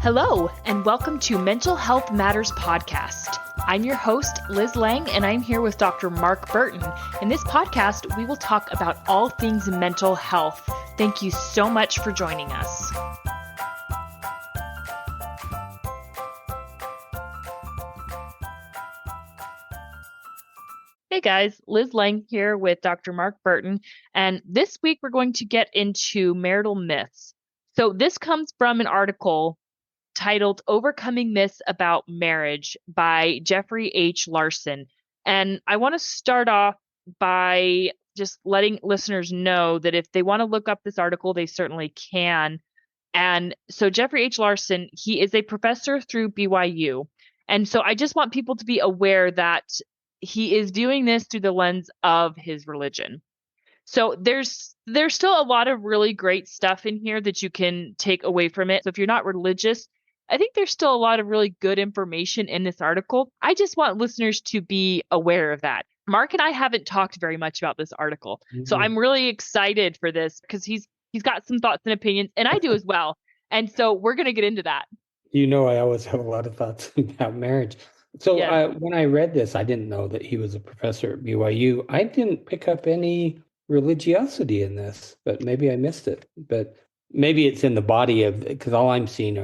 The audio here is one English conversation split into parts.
Hello, and welcome to Mental Health Matters podcast. I'm your host, Liz Lang, and I'm here with Dr. Mark Burton. In this podcast, we will talk about all things mental health. Thank you so much for joining us. Hey guys, Liz Lang here with Dr. Mark Burton, and this week we're going to get into marital myths. So this comes from an article titled Overcoming Myths About Marriage by Jeffery H. Larson. And I want to start off by just letting listeners know that if they want to look up this article, they certainly can. And so Jeffery H. Larson, he is a professor through BYU. And so I just want people to be aware that he is doing this through the lens of his religion. So there's still a lot of really great stuff in here that you can take away from it. So if you're not religious, I think there's still a lot of really good information in this article. I just want listeners to be aware of that. Mark and I haven't talked very much about this article. So I'm really excited for this because he's got some thoughts and opinions, and I do as well. And so we're going to get into that. You know, I always have a lot of thoughts about marriage. So Yes. When I read this, I didn't know that he was a professor at BYU. I didn't pick up any religiosity in this, but maybe I missed it. But maybe it's in the body of, because all I'm seeing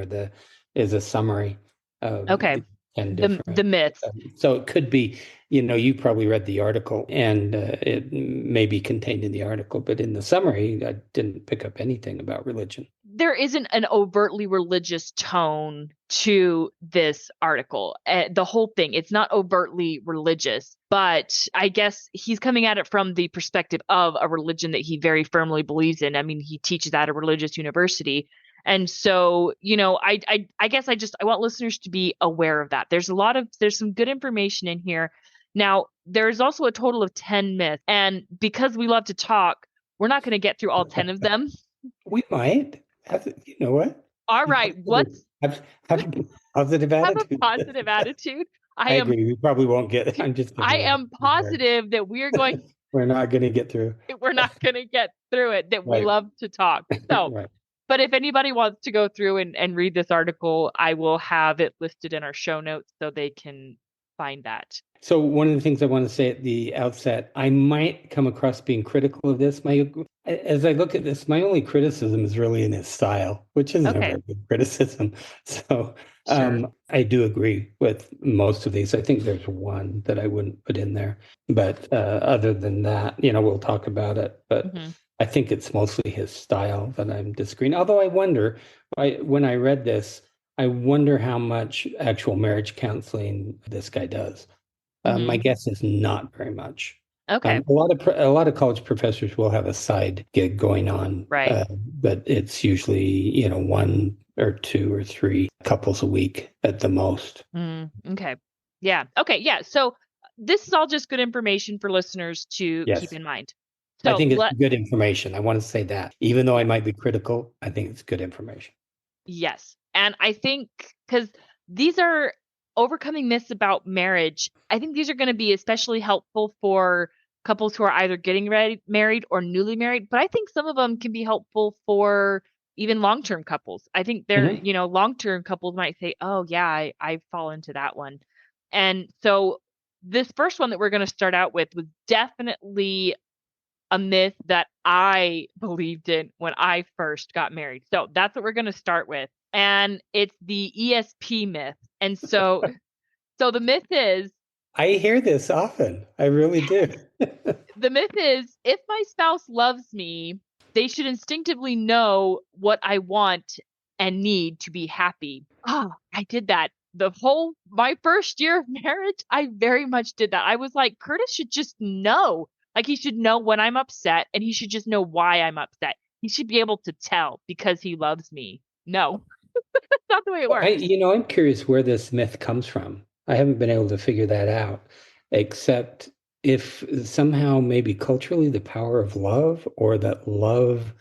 is a summary of Okay. The myths. So it could be, you probably read the article and it may be contained in the article, but in the summary, I didn't pick up anything about religion. There isn't an overtly religious tone to this article. The whole thing, it's not overtly religious, but I guess he's coming at it from the perspective of a religion that he very firmly believes in. I mean, he teaches at a religious university. And so, I guess I want listeners to be aware of that. There's some good information in here. Now, there's also a total of 10 myths. And because we love to talk, we're not going to get through all 10 of them. We might. You know what? All right. Have a positive attitude. Have a positive attitude. I agree. We probably won't get it. I'm just kidding. I am positive that we're not going to get through. We're not going to get through it, that we love to talk. So, right. But if anybody wants to go through and read this article, I will have it listed in our show notes so they can find that. So one of the things I want to say at the outset, I might come across being critical of this. As I look at this, my only criticism is really in his style, which isn't a very good criticism. So sure. I do agree with most of these. I think there's one that I wouldn't put in there. But other than that, we'll talk about it. But I think it's mostly his style that I'm disagreeing. Although I wonder, when I read this, I wonder how much actual marriage counseling this guy does. My guess is not very much. Okay. A lot of college professors will have a side gig going on, right? But it's usually one or two or three couples a week at the most. Okay. Yeah. Okay. Yeah. So this is all just good information for listeners to keep in mind. So I think it's good information. I want to say that, even though I might be critical, I think it's good information. Yes, and I think because these are overcoming myths about marriage, I think these are going to be especially helpful for couples who are either getting married or newly married. But I think some of them can be helpful for even long-term couples. I think they're, long-term couples might say, oh, yeah, I fall into that one. And so this first one that we're going to start out with was definitely a myth that I believed in when I first got married. So that's what we're going to start with. And it's the ESP myth. And so the myth is, I hear this often. I really do. The myth is, if my spouse loves me, they should instinctively know what I want and need to be happy. Oh, I did that. My first year of marriage, I very much did that. I was like, Curtis should just know. Like, he should know when I'm upset, and he should just know why I'm upset. He should be able to tell because he loves me. No, that's not the way it works. I'm curious where this myth comes from. I haven't been able to figure that out, except if somehow maybe culturally the power of love, or that love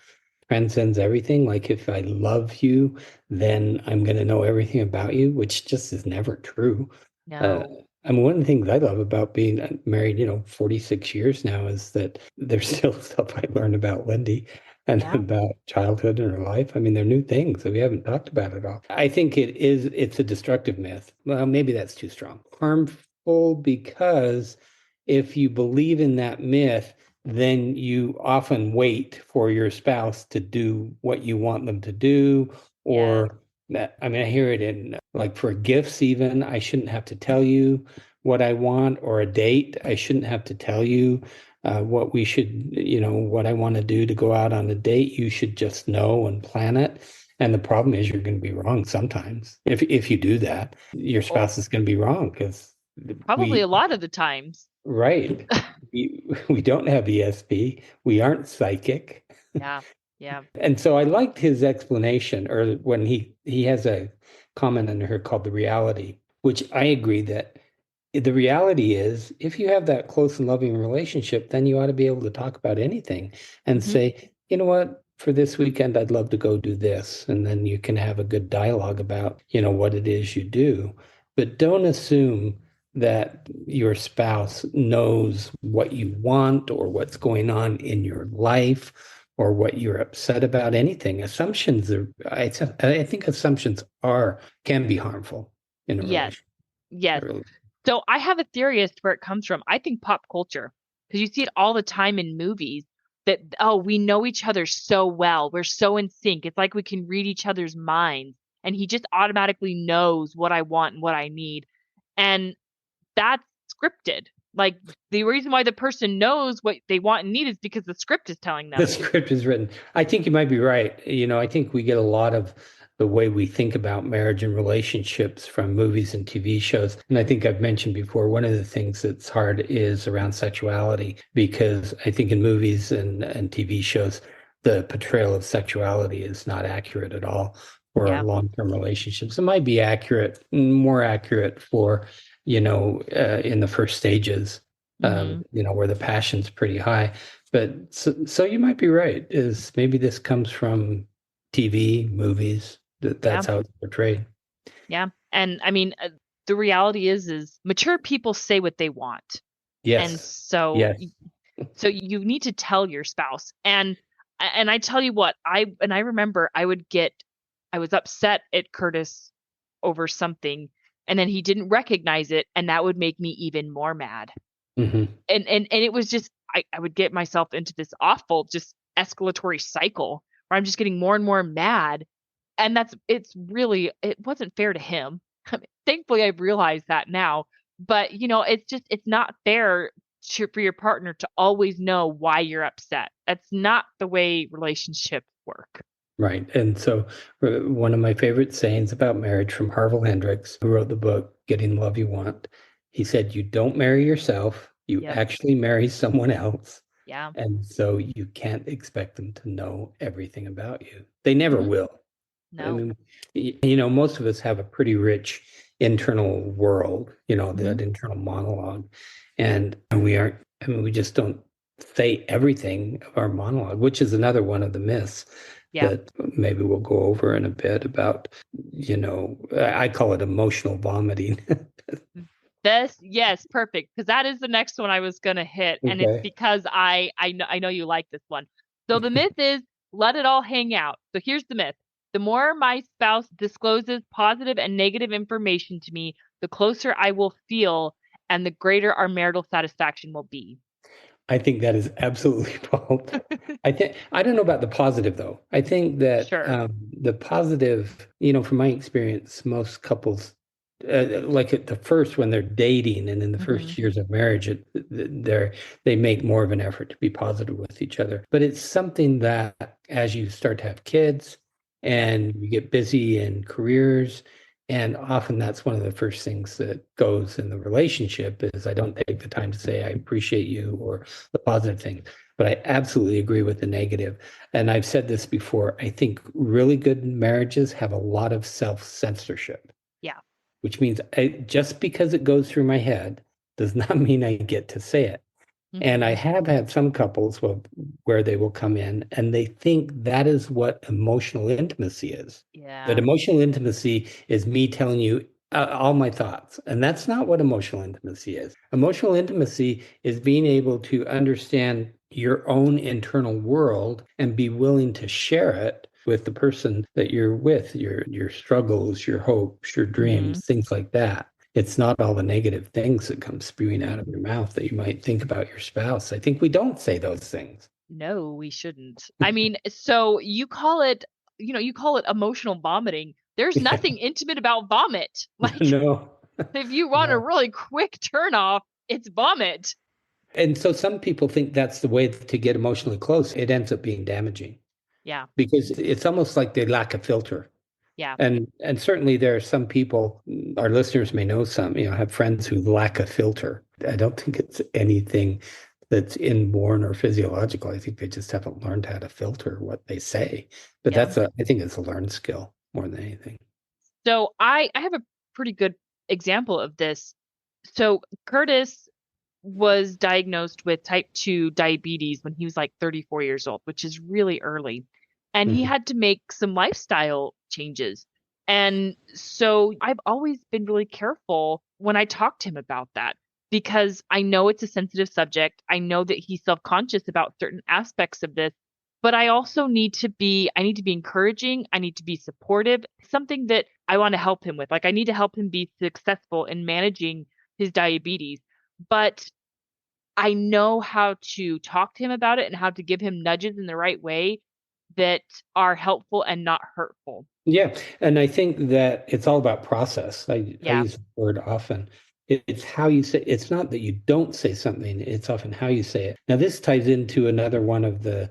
transcends everything. Like, if I love you, then I'm going to know everything about you, which just is never true. No. One of the things I love about being married, 46 years now, is that there's still stuff I learned about Lindy and Yeah. about childhood and her life. I mean, they're new things that we haven't talked about at all. I think it's a destructive myth. Well, maybe that's too strong. Harmful because if you believe in that myth, then you often wait for your spouse to do what you want them to do, Yes. or that, I mean, I hear it in like for gifts, even. I shouldn't have to tell you what I want, or a date. I shouldn't have to tell you what we should, what I want to do to go out on a date. You should just know and plan it. And the problem is you're going to be wrong sometimes. If you do that, your Oh, spouse is going to be wrong because probably we, a lot of the times. right, we don't have ESP. We aren't psychic. Yeah. Yeah. And so I liked his explanation, or when he has a comment in here called the reality, which I agree that the reality is if you have that close and loving relationship, then you ought to be able to talk about anything and Hmm. say, you know what, for this weekend, I'd love to go do this. And then you can have a good dialogue about, what it is you do. But don't assume that your spouse knows what you want or what's going on in your life or what you're upset about, anything. I think assumptions can be harmful in a Yes. relationship. I Yes. really. So I have a theory as to where it comes from. I think pop culture, because you see it all the time in movies that, oh, we know each other so well. We're so in sync. It's like we can read each other's minds. And he just automatically knows what I want and what I need. And that's scripted. Like the reason why the person knows what they want and need is because the script is telling The them. script is written. I think you might be right. I think we get a lot of the way we think about marriage and relationships from movies and TV shows. And I think I've mentioned before, one of the things that's hard is around sexuality, because I think in movies and TV shows, the portrayal of sexuality is not accurate at all for Yeah. long-term relationships. It might be accurate, more accurate for, in the first stages, Hmm. where the passion's pretty high. But so you might be right, is maybe this comes from TV, movies, Yeah. that's how it's portrayed. Yeah. And I mean, the reality is mature people say what they want. And Yes. so Yes. so you need to tell your spouse. And I tell you what, I remember I was upset at Curtis over something, and then he didn't recognize it, and that would make me even more mad. Hmm. And it was just I would get myself into this awful just escalatory cycle where I'm just getting more and more mad. And it's really it wasn't fair to him. Thankfully I've realized that now. But it's not fair for your partner to always know why you're upset. That's not the way relationships work. Right. And so one of my favorite sayings about marriage from Harville Hendricks, who wrote the book Getting the Love You Want, he said, you don't marry yourself, you Yep. actually marry someone else. Yeah. And so you can't expect them to know everything about you. They never Hmm. will. I No. mean, most of us have a pretty rich internal world, Hmm. that internal monologue. And we just don't say everything of our monologue, which is another one of the myths Yeah. that maybe we'll go over in a bit about, I call it emotional vomiting. This, yes, perfect. Because that is the next one I was gonna hit, and it's Okay. because I know you like this one. So the myth is let it all hang out. So here's the myth: the more my spouse discloses positive and negative information to me, the closer I will feel, and the greater our marital satisfaction will be. I think that is absolutely false. I don't know about the positive though. I think that Sure. the positive, from my experience, most couples, like at the first when they're dating and in the Hmm. first years of marriage, they make more of an effort to be positive with each other. But it's something that as you start to have kids Yep. and you get busy in careers, and often that's one of the first things that goes in the relationship is I don't take the time to say I appreciate you or the positive thing. But I absolutely agree with the negative. And I've said this before. I think really good marriages have a lot of self-censorship, Yeah. which means just because it goes through my head does not mean I get to say it. And I Hmm. have had some couples where they will come in and they think that is what emotional intimacy is. That Yeah. emotional intimacy is me telling you all my thoughts. And that's not what emotional intimacy is. Emotional intimacy is being able to understand your own internal world and be willing to share it with the person that you're with, your struggles, your hopes, your Hmm. dreams, things like that. It's not all the negative things that come spewing out of your mouth that you might think about your spouse. I think we don't say those things. No, we shouldn't. I mean, so you call it emotional vomiting. There's Yeah. nothing intimate about vomit. Like, No, if you want a no. really quick turn off, it's vomit. And so some people think that's the way to get emotionally close. It ends up being damaging Yeah. because it's almost like they lack a filter. Yeah. And certainly there are some people, our listeners may know some, have friends who lack a filter. I don't think it's anything that's inborn or physiological. I think they just haven't learned how to filter what they say. But Yeah. I think it's a learned skill more than anything. So I have a pretty good example of this. So Curtis was diagnosed with type 2 diabetes when he was like 34 years old, which is really early. And he Mhm. had to make some lifestyle changes. And so I've always been really careful when I talk to him about that because I know it's a sensitive subject. I know that he's self-conscious about certain aspects of this, but I need to be encouraging. I need to be supportive, something that I want to help him with. Like I need to help him be successful in managing his diabetes. But I know how to talk to him about it and how to give him nudges in the right way that are helpful and not hurtful. Yeah, and I think that it's all about process. I Yeah. use the word often. It's how you say. It's not that you don't say something. It's often how you say it. Now, this ties into another one of the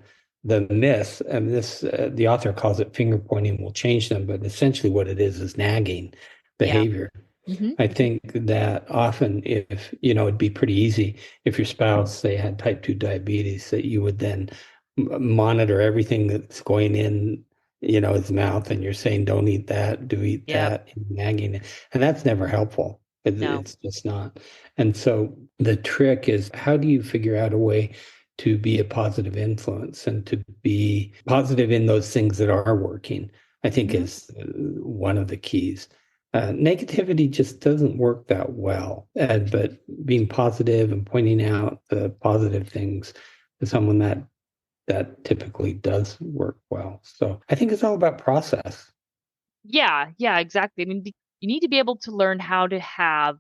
myths, and this the author calls it finger pointing will change them, but essentially what it is nagging Yeah. behavior. Hmm. I think that often if, it'd be pretty easy if your spouse, say, had type 2 diabetes, that you would then monitor everything that's going in, his mouth, and you're saying, don't eat that, do eat Yep. that, and nagging it. And that's never helpful. No. It's just not. And so the trick is how do you figure out a way to be a positive influence and to be positive in those things that are working, I think Hmm. is one of the keys. Negativity just doesn't work that well. But being positive and pointing out the positive things to someone that typically does work well. So I think it's all about process. Yeah. Yeah, exactly. I mean, you need to be able to learn how to have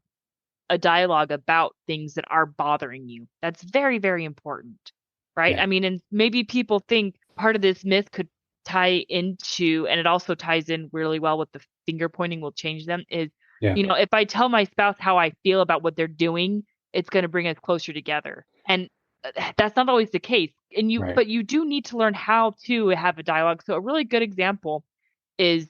a dialogue about things that are bothering you. That's very, very important, right? Yeah. I mean, and maybe people think part of this myth could tie into, and it also ties in really well with the finger pointing will change them, is, Yeah. if I tell my spouse how I feel about what they're doing, it's going to bring us closer together. And that's not always the case. Right. But you do need to learn how to have a dialogue. So a really good example is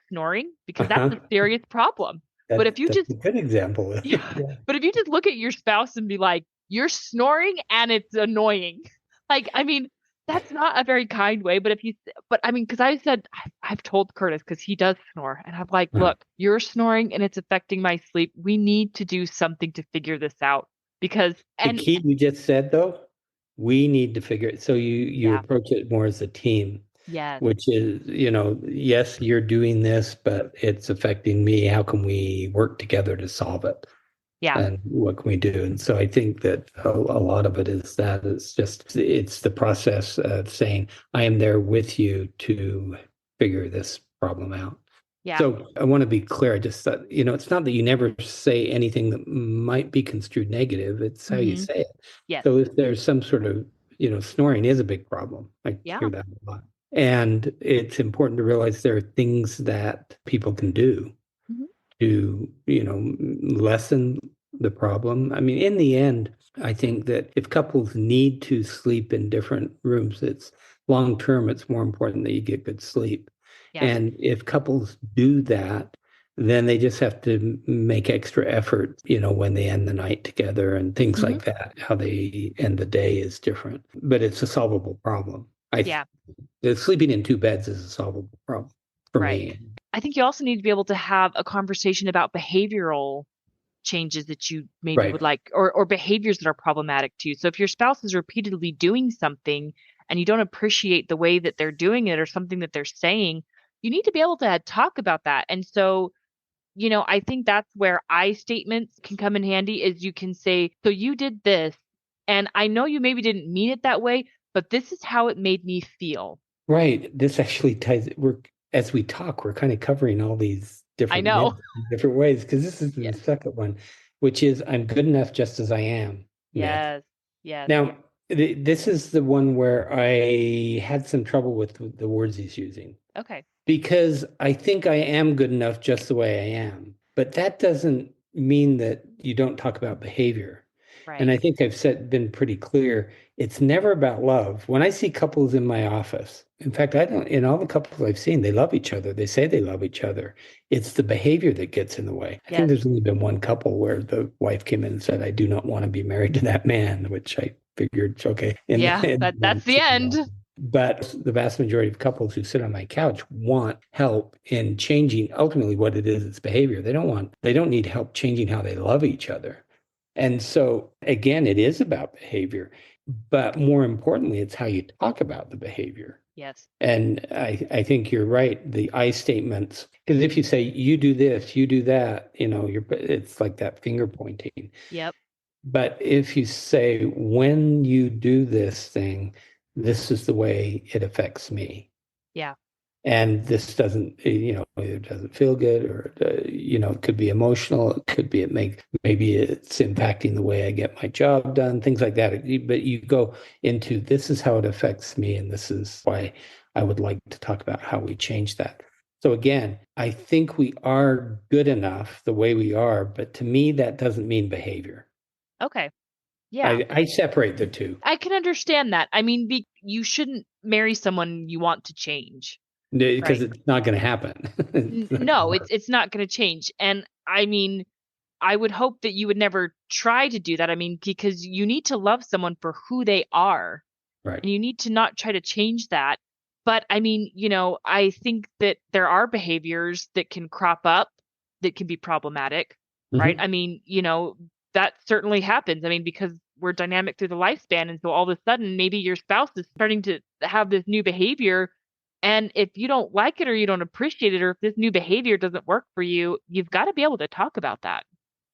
snoring, because that's a Uh-huh. serious problem. But if you That's just a good example. yeah. Yeah. But if you just look at your spouse and be like, you're snoring and it's annoying. Like, I mean, that's not a very kind way. But I mean, because I've told Curtis, because he does snore, and I'm like, Uh, look, you're snoring and it's affecting my sleep. We need to do something to figure this out because, the and key you just said though, we need to figure it. So you yeah, approach it more as a team, yes, which is, yes, you're doing this, but it's affecting me. How can we work together to solve it? yeah, And what can we do? And so I think that a lot of it is that it's the process of saying, I am there with you to figure this problem out. yeah. So I want to be clear, just that, it's not that you never say anything that might be construed negative, it's how you Hmm. say it. Yes, So if there's some sort of, snoring is a big problem. I yeah. hear that a lot. And it's important to realize there are things that people can do Hmm. to, lessen the problem. I mean, in the end, I think that if couples need to sleep in different rooms, it's long term, it's more important that you get good sleep. Yeah. And if couples do that, then they just have to make extra effort, when they end the night together and things Hmm. like that. How they end the day is different, but it's a solvable problem. Yeah. Sleeping in two beds is a solvable problem for Right. me. I think you also need to be able to have a conversation about behavioral changes that you maybe Right. would like, or behaviors that are problematic to you. So if your spouse is repeatedly doing something and you don't appreciate the way that they're doing it or something that they're saying, you need to be able to talk about that. And so, I think that's where I statements can come in handy is you can say, so you did this And I know you maybe didn't mean it that way, but this is how it made me feel. Right. This actually ties, as we talk, we're kind of covering all these I different know. myths in different ways, because this is the Yes. second one, which is I'm good enough just as I am myth. Yes. Yes. Now, this is the one where I had some trouble with the words he's using, Okay. because I think I am good enough just the way I am. But that doesn't mean that you don't talk about behavior. And Right. I think been pretty clear. It's never about love. When I see couples in my office, in fact, I don't, in all the couples I've seen, they love each other. They say they love each other. It's the behavior that gets in the way. I think Yes. there's only been one couple where the wife came in and said, I do not want to be married to that man, which I figured, okay. Yeah, that's the end. But the vast majority of couples who sit on my couch want help in changing ultimately what it is, it's behavior. They don't need help changing how they love each other. And so, again, it is about behavior, but more importantly, it's how you talk about the behavior. Yes. And I think you're right. The I statements, because if you say you do this, you do that, it's like that finger pointing. Yep. But if you say, when you do this thing, this is the way it affects me. Yeah. And this doesn't, it doesn't feel good, or, it could be emotional. It could be, maybe it's impacting the way I get my job done, things like that. But you go into, this is how it affects me. And this is why I would like to talk about how we change that. So again, I think we are good enough the way we are, but to me, that doesn't mean behavior. Okay. Yeah. I separate the two. I can understand that. I mean, you shouldn't marry someone you want to change, Because right? it's not going to happen. It's not going to No, work. it's not going to change. And I mean, I would hope that you would never try to do that. I mean, because you need to love someone for who they are, Right. and you need to not try to change that. But I mean, I think that there are behaviors that can crop up that can be problematic, right? Hmm. I mean, that certainly happens. I mean, because we're dynamic through the lifespan. And so all of a sudden, maybe your spouse is starting to have this new behavior. And if you don't like it or you don't appreciate it, or if this new behavior doesn't work for you, you've got to be able to talk about that.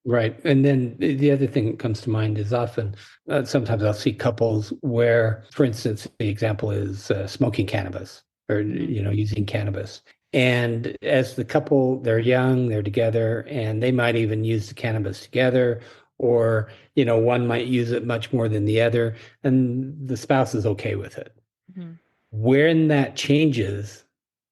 Right. And then the other thing that comes to mind is often, sometimes I'll see couples where, for instance, the example is smoking cannabis, or, Hmm. using cannabis. And as the couple, they're young, they're together, and they might even use the cannabis together, or, one might use it much more than the other, and the spouse is okay with it. Hmm. When that changes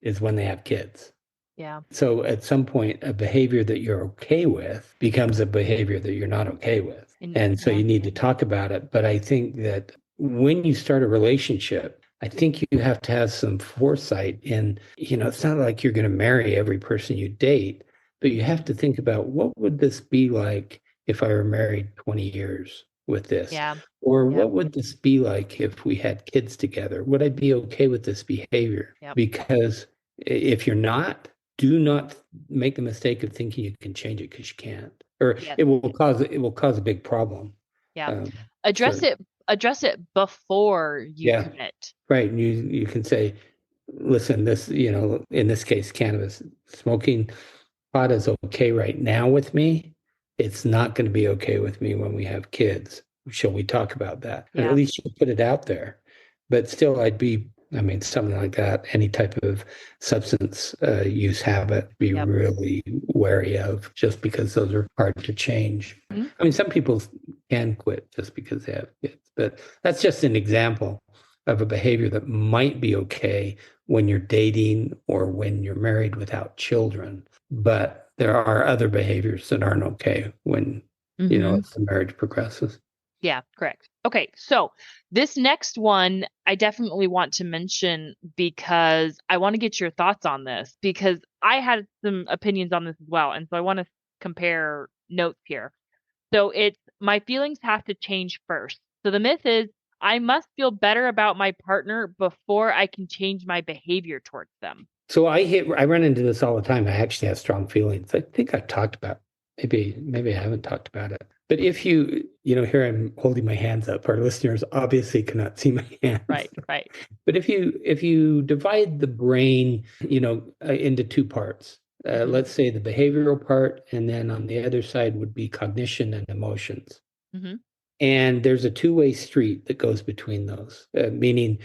is when they have kids. Yeah. So at some point, a behavior that you're okay with becomes a behavior that you're not okay with. And And so yeah. you need to talk about it. But I think that when you start a relationship, I think you have to have some foresight in, it's not like you're going to marry every person you date, but you have to think about, what would this be like if I were married 20 years with this? Yeah. Or Yep. what would this be like if we had kids together? Would I be okay with this behavior? Yep. Because if you're not, do not make the mistake of thinking you can change it, because you can't, or Yes. it will cause a big problem. Yeah. Um, Address so it address it before you yeah, commit. right. And you can say, listen, this, in this case, cannabis, smoking pot is okay right now with me. It's not going to be okay with me when we have kids. Shall we talk about that? And at Yeah. least you put it out there. But still, I mean, something like that, any type of substance use habit, be Yep. really wary of, just because those are hard to change. Mhm. I mean, some people can quit just because they have kids, but that's just an example of a behavior that might be okay when you're dating or when you're married without children. But there are other behaviors that aren't okay when, Mhm. as the marriage progresses. Yeah, correct. Okay, so this next one I definitely want to mention because I want to get your thoughts on this because I had some opinions on this as well. And so I want to compare notes here. So it's my feelings have to change first. So the myth is I must feel better about my partner before I can change my behavior towards them. So I run into this all the time. I actually have strong feelings. I think I've talked about, maybe I haven't talked about it. But if here I'm holding my hands up. Our listeners obviously cannot see my hands. Right, right. But if you divide the brain, into two parts, Hmm. let's say the behavioral part, and then on the other side would be cognition and emotions. Hmm. And there's a two-way street that goes between those, meaning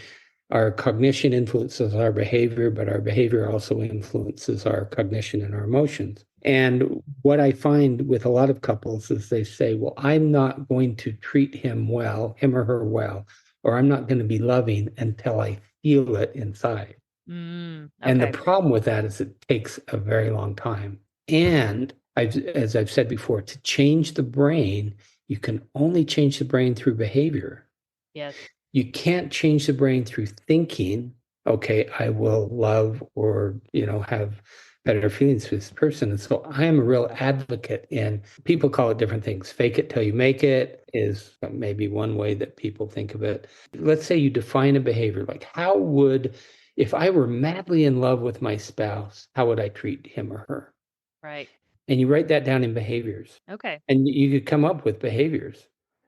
our cognition influences our behavior, but our behavior also influences our cognition and our emotions. And what I find with a lot of couples is they say, well, I'm not going to treat him well, him or her well, or I'm not going to be loving until I feel it inside. And the Okay. problem with that is it takes a very long time. And as I've said before, to change the brain, you can only change the brain through behavior. Yes. You can't change the brain through thinking, okay, I will love or, have better feelings for this person. And so I am a real advocate in, people call it different things. Fake it till you make it is maybe one way that people think of it. Let's say you define a behavior, like if I were madly in love with my spouse, how would I treat him or her? Right. And you write that down in behaviors. Okay. And you could come up with behaviors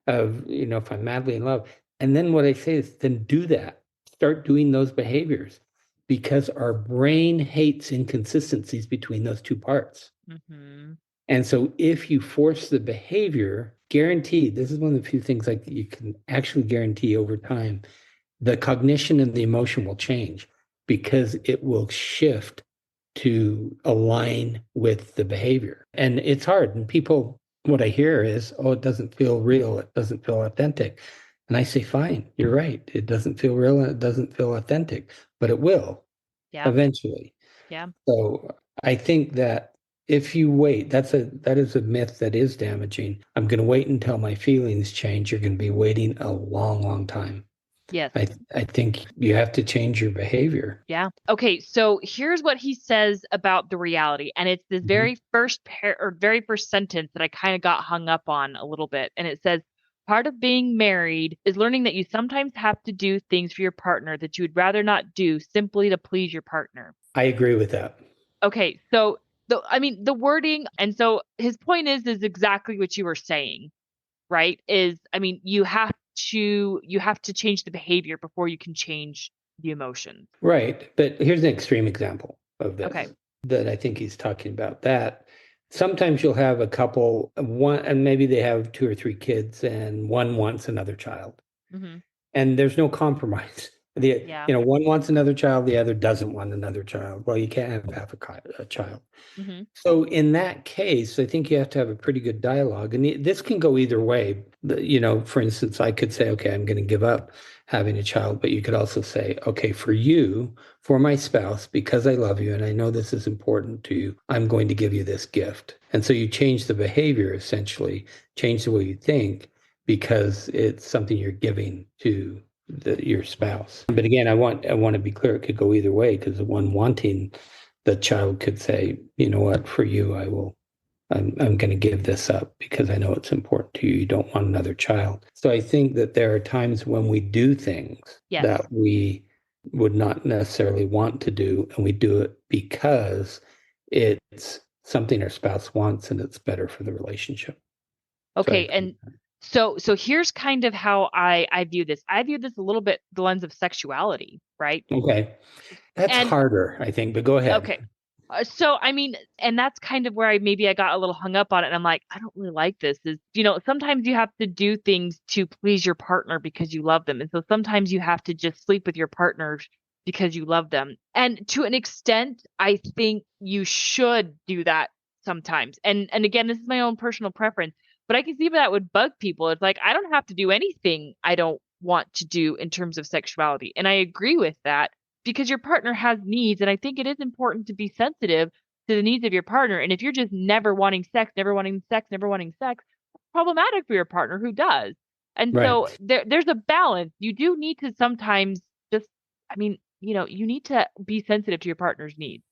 of, if I'm madly in love. And then what I say is, then do that. Start doing those behaviors because our brain hates inconsistencies between those two parts. Mm-hmm. And so if you force the behavior, guaranteed, this is one of the few things like you can actually guarantee over time, the cognition and the emotion will change because it will shift to align with the behavior. And it's hard. And people, what I hear is, oh, it doesn't feel real. It doesn't feel authentic. And I say, fine, you're right. It doesn't feel real and it doesn't feel authentic, but it will Yeah. eventually. Yeah. So I think that if you wait, that is a myth that is damaging. I'm going to wait until my feelings change. You're going to be waiting a long, long time. Yes. I think you have to change your behavior. Yeah. Okay. So here's what he says about the reality. And it's this Mhm. very first sentence that I kind of got hung up on a little bit. And it says, part of being married is learning that you sometimes have to do things for your partner that you would rather not do simply to please your partner. I agree with that. Okay. So the wording, and so his point is exactly what you were saying, right? You have to change the behavior before you can change the emotions. Right. But here's an extreme example of Okay. this that I think he's talking about. That sometimes you'll have a couple, one, and maybe they have two or three kids, and one wants another child. Hmm. And there's no compromise. Yeah. One wants another child, the other doesn't want another child. Well, you can't have a child. Hmm. So in that case, I think you have to have a pretty good dialogue, and this can go either way. For instance, I could say, okay, I'm going to give up having a child, but you could also say, okay, for my spouse, because I love you and I know this is important to you, I'm going to give you this gift. And so you change the behavior, essentially, change the way you think, because it's something you're giving to your spouse. But again, I want to be clear, it could go either way, because the one wanting the child could say, you know what, for you, I'm going to give this up because I know it's important to you. You don't want another child. So I think that there are times when we do things Yes. that we would not necessarily want to do, and we do it because it's something our spouse wants and it's better for the relationship. So Okay. And so here's kind of how I view this. I view this a little bit the lens of sexuality, right? okay. That's And harder, I think, but go ahead. okay. And that's kind of where I got a little hung up on it. And I'm like, I don't really like this. Sometimes you have to do things to please your partner because you love them. And so sometimes you have to just sleep with your partner because you love them. And to an extent, I think you should do that sometimes. And again, this is my own personal preference, but I can see where that would bug people. It's like, I don't have to do anything I don't want to do in terms of sexuality. And I agree with that because your partner has needs. And I think it is important to be sensitive to the needs of your partner. And if you're just never wanting sex, never wanting sex, never wanting sex, it's problematic for your partner who does. And Right. so there's a balance. You do need to sometimes just, you need to be sensitive to your partner's needs.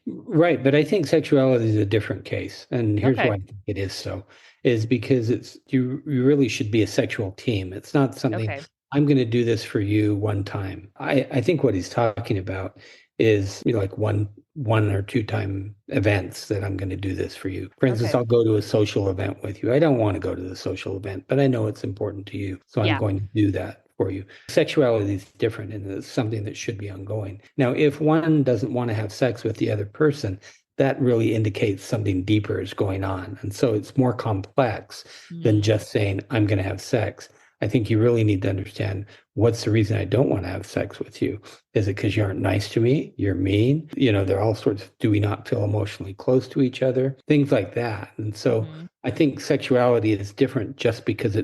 Right, but I think sexuality is a different case, and here's why Okay. I think it is so, is because you really should be a sexual team. It's not something Okay. I'm going to do this for you one time. I think what he's talking about is like one or two time events that I'm going to do this for you. For instance, Okay. I'll go to a social event with you. I don't want to go to the social event, but I know it's important to you, so I'm Yeah. going to do that for you. Sexuality is different and it's something that should be ongoing. Now, if one doesn't want to have sex with the other person, that really indicates something deeper is going on. And so it's more complex than Mm, just saying, I'm going to have sex. I think you really need to understand what's the reason I don't want to have sex with you? Is it because you aren't nice to me? You're mean? There are all sorts of, do we not feel emotionally close to each other? Things like that. And so mhm. I think sexuality is different just because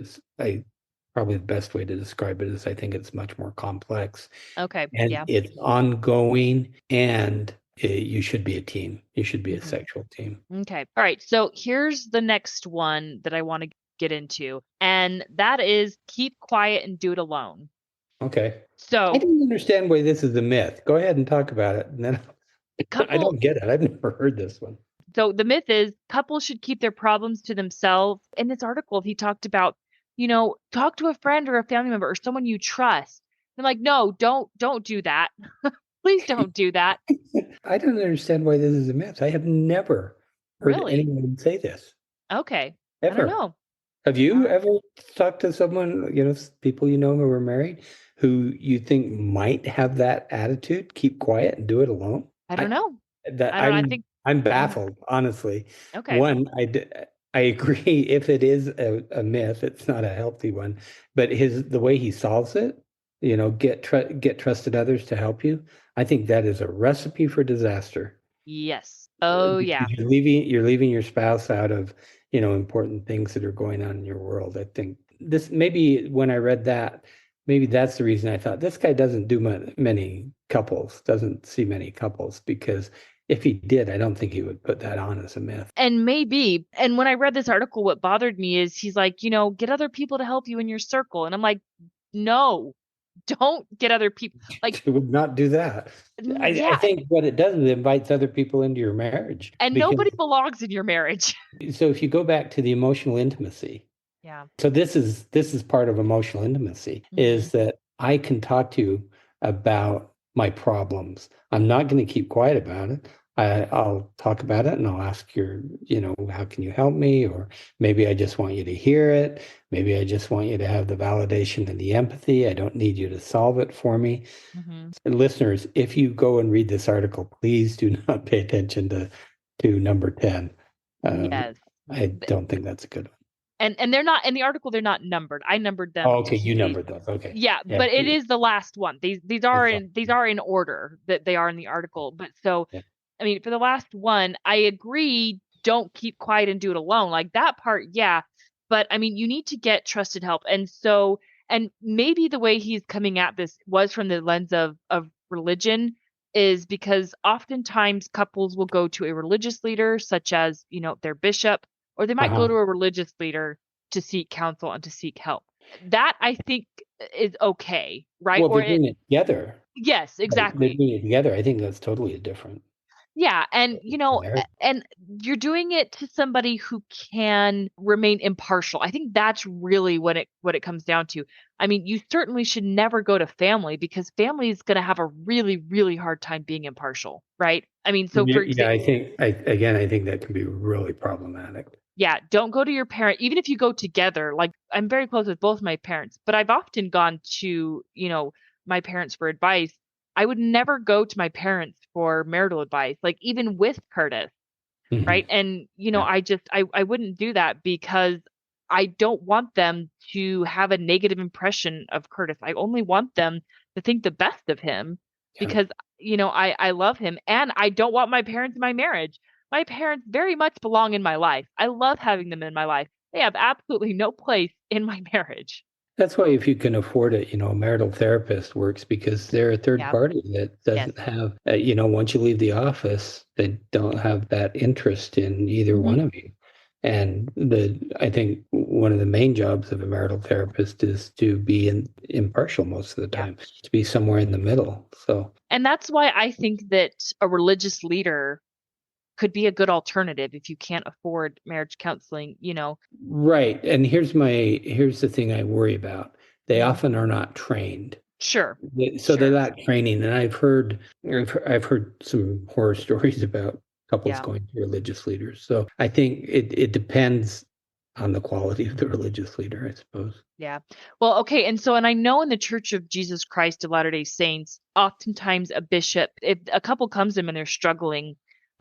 probably the best way to describe it is I think it's much more complex Okay. and Yeah. it's ongoing and you should be a team. You should be a Mhm. sexual team. Okay. All right. So here's the next one that I want to get into, and that is keep quiet and do it alone. Okay. I So don't understand why this is a myth. Go ahead and talk about it. And then I couple don't get it. I've never heard this one. so the myth is couples should keep their problems to themselves. In this article, he talked about, talk to a friend or a family member or someone you trust. I'm like, no, don't do that. Please don't do that. I don't understand why this is a myth. I have never heard Really? anyone say this, Okay. I don't ever. know. Have All you right. ever talked to someone, people you know who are married, who you think might have that attitude, keep quiet and do it alone? I don't I know. that I don't I think I'm mhm. baffled, honestly. Okay. One, I agree if it is a myth, it's not a healthy one, but the way he solves it, get trusted others to help you. I think that is a recipe for disaster Yes. Oh because yeah. you're leaving your spouse out of, important things that are going on in your world. I think this maybe when I read that, maybe that's the reason I thought this guy doesn't do many couples, doesn't see many couples because if he did, I don't think he would put that on as a myth. And maybe, and when I read this article, what bothered me is he's like, get other people to help you in your circle. And I'm like, no, don't get other people. Like, He would not do that. I yeah. think what it does is it invites other people into your marriage And because nobody belongs in your marriage. so if you go back to the emotional intimacy. Yeah. So this is part of emotional intimacy Hmm. is that I can talk to you about my problems. I'm not going to keep quiet about it. I'll talk about it and I'll ask how can you help me? Or maybe I just want you to hear it. Maybe I just want you to have the validation and the empathy. I don't need you to solve it for me. Hmm. And listeners, if you go and read this article, please do not pay attention to number 10. Um, Yes. I don't think that's a good one. And they're not in the article, they're not numbered. I numbered Oh, them to okay, you see. numbered those. Okay. Yeah, Yeah. but it is the last one. These are It's in order that they are in the article. But so yeah. I mean, for the last one, I agree, don't keep quiet and do it alone. Like that part, yeah. But I mean, you need to get trusted help. And maybe the way he's coming at this was from the lens of religion, is because oftentimes couples will go to a religious leader, such as, their bishop, or they might go to Uh-huh. a religious leader to seek counsel and to seek help. That I think is okay, right? Well, they're doing it together. Yes, Right. They're exactly. doing it together. I think that's totally different. Yeah, and It's a marriage. and you're doing it to somebody who can remain impartial. I think that's really what it comes down to. I mean, you certainly should never go to family because family is going to have a really really hard time being impartial, right? I mean, so for Yeah, example, I think that can be really problematic. yeah, don't go to your parent even if you go together. Like I'm very close with both my parents, but I've often gone to, my parents for advice. I would never go to my parents for marital advice, like even with Curtis, right? Hmm. And Yeah. I wouldn't do that because I don't want them to have a negative impression of Curtis. I only want them to think the best of him Yeah. because I love him and I don't want my parents in my marriage. My parents very much belong in my life. I love having them in my life. They have absolutely no place in my marriage. That's why if you can afford it, a marital therapist works because they're a third Yeah. party that Yes. doesn't have, once you leave the office, they don't have that interest in either Hmm. one of you. And I think one of the main jobs of a marital therapist is to be impartial most of the Yeah. time, to be somewhere in the middle. So, And that's why I think that a religious leader could be a good alternative if you can't afford marriage counseling. right. And here's the thing I worry about. They Mhm. often are not trained. Sure. So they Sure. lack training, and I've heard some horror stories about couples Yeah. going to religious leaders. So I think it depends on the quality of the religious leader, I suppose. Yeah. Well, okay. And I know in the Church of Jesus Christ of Latter-day Saints, oftentimes a bishop, if a couple comes to them and they're struggling,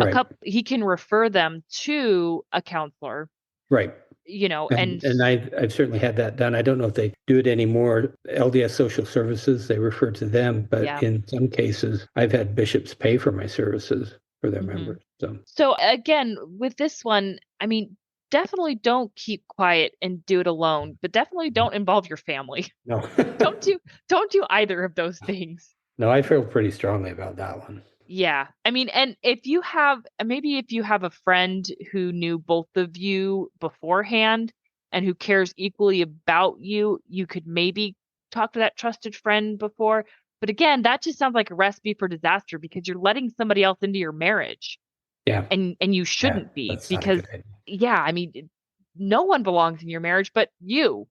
Right. he can refer them to a counselor, Right. and And I've certainly had that done. I don't know if they do it anymore. LDS Social Services, they refer to them, but yeah. in some cases, I've had bishops pay for my services for their Hmm. members. So So again, with this one, I mean, definitely don't keep quiet and do it alone, but definitely don't involve your family. no, Don't do don't do either of those things. no, I feel pretty strongly about that one. Yeah. I mean, and if you have maybe if you have a friend who knew both of you beforehand and who cares equally about you, you could maybe talk to that trusted friend before. But again, that just sounds like a recipe for disaster because you're letting somebody else into your marriage, Yeah, and you yeah, shouldn't be that's not a because good idea. yeah, I mean, no one belongs in your marriage but you,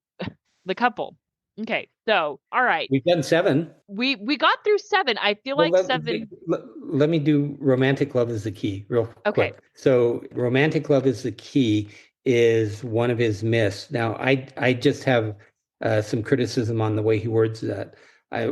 the couple. Okay. So, all right. We've done seven. We got through 7. I feel Well, like 7. let me do romantic love is the key real Okay. quick. So romantic love is the key is one of his myths. Now, I just have some criticism on the way he words that.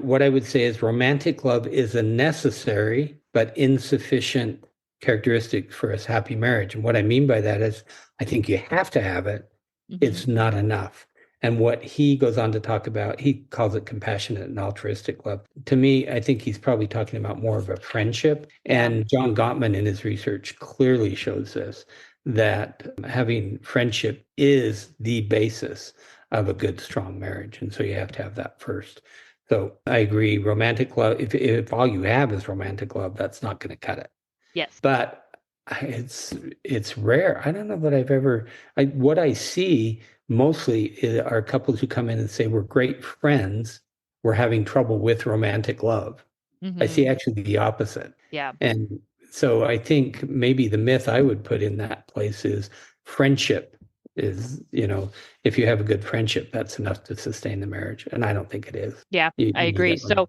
What I would say is romantic love is a necessary but insufficient characteristic for a happy marriage. And what I mean by that is I think you have to have it. Hmm. It's not enough. And what he goes on to talk about, he calls it compassionate and altruistic love. To me, I think he's probably talking about more of a friendship. Yeah. And John Gottman in his research clearly shows this, that having friendship is the basis of a good, strong marriage. And so you have to have that first. So I agree, romantic love, if all you have is romantic love, that's not going to cut it. Yes. But it's rare. I don't know that I've ever what I see mostly are couples who come in and say we're great friends, we're having trouble with romantic love. I Hmm. see actually the opposite. Yeah. And so I think maybe the myth I would put in that place is friendship is, if you have a good friendship, that's enough to sustain the marriage. And I don't think it is. Yeah, I You need agree. that one.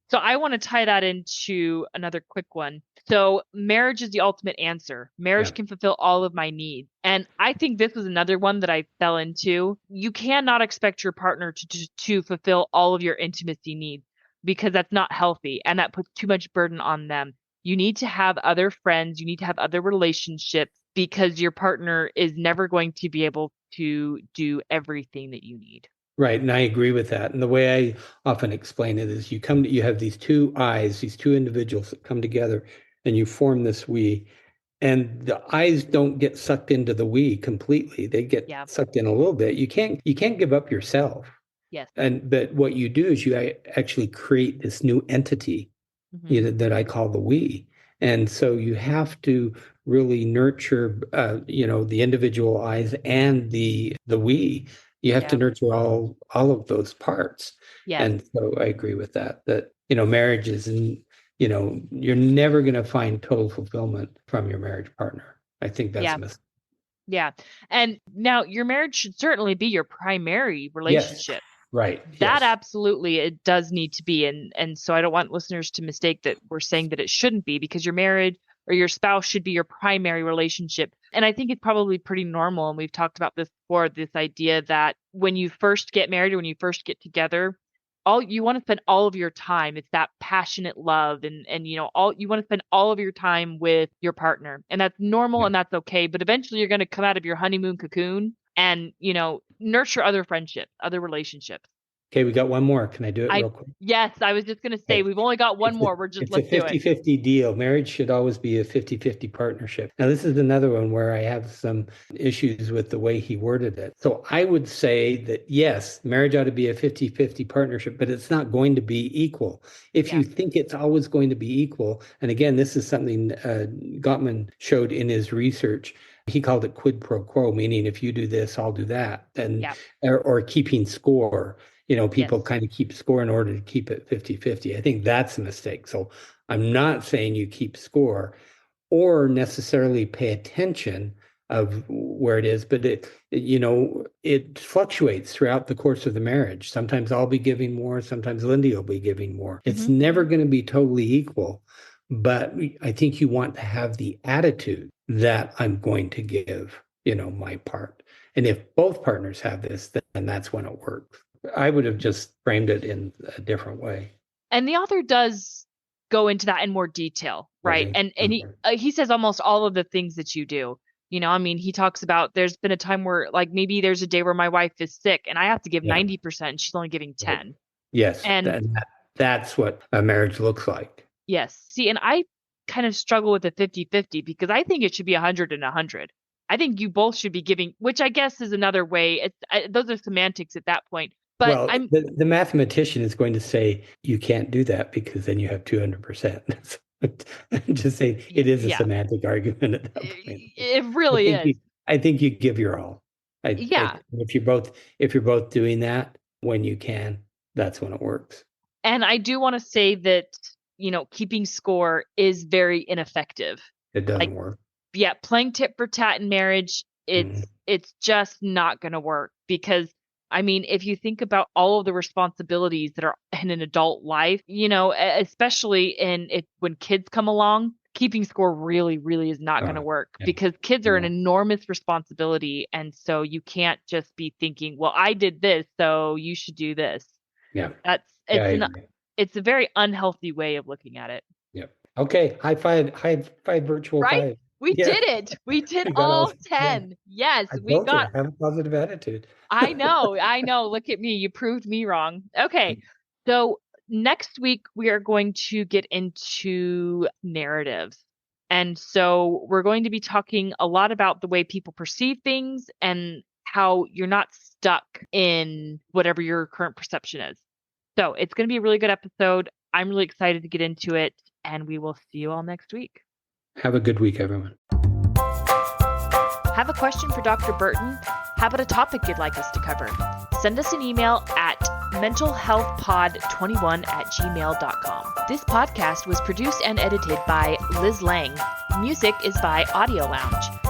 So I want to tie that into another quick one. So marriage is the ultimate answer. Yeah. Marriage can fulfill all of my needs. And I think this was another one that I fell into. You cannot expect your partner to fulfill all of your intimacy needs because that's not healthy and that puts too much burden on them. You need to have other friends, you need to have other relationships because your partner is never going to be able to do everything that you need. Right, and I agree with that. And the way I often explain it is you have these two eyes, these two individuals that come together and you form this we. And the eyes don't get sucked into the we completely. They get Yeah. sucked in a little bit. You can't give up yourself. Yes. But what you do is you actually create this new entity, Hmm. that I call the we. And so you have to really nurture, the individual eyes and the we. You have to Yeah. nurture all of those parts. Yes. And so I agree with that. That marriage is, you're never going to find total fulfillment from your marriage partner. I think that's Yeah. a mistake. Yeah. And now your marriage should certainly be your primary Yes, relationship. right. That Yes. absolutely it does need to be. And so I don't want listeners to mistake that we're saying that it shouldn't be because your marriage or your spouse should be your primary relationship. And I think it's probably pretty normal. And we've talked about this before, this idea that when you first get married or when you first get together, all you want to spend all of your time, it's that passionate love and all you want to spend all of your time with your partner. And that's normal Yeah. and that's okay. But eventually you're going to come out of your honeymoon cocoon and, nurture other friendships, other relationships. Okay, we got one more. Can I do it I real quick? Yes, I was just gonna say Okay. we've only got one It's a more. We're just it's a let's do it. 50-50 deal. Marriage should always be a 50-50 partnership. Now, this is another one where I have some issues with the way he worded it. So I would say that yes, marriage ought to be a 50-50 partnership, but it's not going to be equal. If Yeah. you think it's always going to be equal, and again, this is something Gottman showed in his research. He called it quid pro quo, meaning if you do this, I'll do that, and Yeah. or keeping score. People Yes. kind of keep score in order to keep it 50-50. I think that's a mistake. So I'm not saying you keep score or necessarily pay attention of where it is, but it fluctuates throughout the course of the marriage. Sometimes I'll be giving more, sometimes Lindy will be giving more. It's Hmm. never going to be totally equal, but I think you want to have the attitude that I'm going to give, my part. And if both partners have this, then that's when it works. I would have just framed it in a different way. And the author does go into that in more detail, right? Okay. And he says almost all of the things that you do. I mean, he talks about there's been a time where like maybe there's a day where my wife is sick and I have to give Yeah. 90% and she's only giving Right. 10. Yes. And That's what a marriage looks like. yes, see, and I kind of struggle with the 50-50 because I think it should be 100 and 100. I think you both should be giving, which I guess is another way. Those are semantics at that point. But Well, I'm the mathematician is going to say you can't do that because then you have 200%. Just saying it is a yeah, semantic argument at that point. it really is. I think you give your all. Yeah. If you're both doing that when you can, that's when it works. And I do want to say that, keeping score is very ineffective. It doesn't Like, work. yeah, playing tit for tat in marriage, it's just not going to work because I mean, if you think about all of the responsibilities that are in an adult life, especially when kids come along, keeping score really, really is not going to work Yeah. because kids are an enormous responsibility. And so you can't just be thinking, well, I did this, so you should do this. Yeah. It's a very unhealthy way of looking at it. Yep. Okay. High five, virtual Right? five. We did it. We did all 10. Yes, I we told you, got. I have a positive attitude. I know. Look at me. You proved me wrong. Okay. So next week we are going to get into narratives. And so we're going to be talking a lot about the way people perceive things and how you're not stuck in whatever your current perception is. So it's going to be a really good episode. I'm really excited to get into it, and we will see you all next week. Have a good week, everyone. Have a question for Dr. Burton? How about a topic you'd like us to cover? Send us an email at mentalhealthpod21@gmail.com. This podcast was produced and edited by Liz Lang. Music is by Audio Lounge.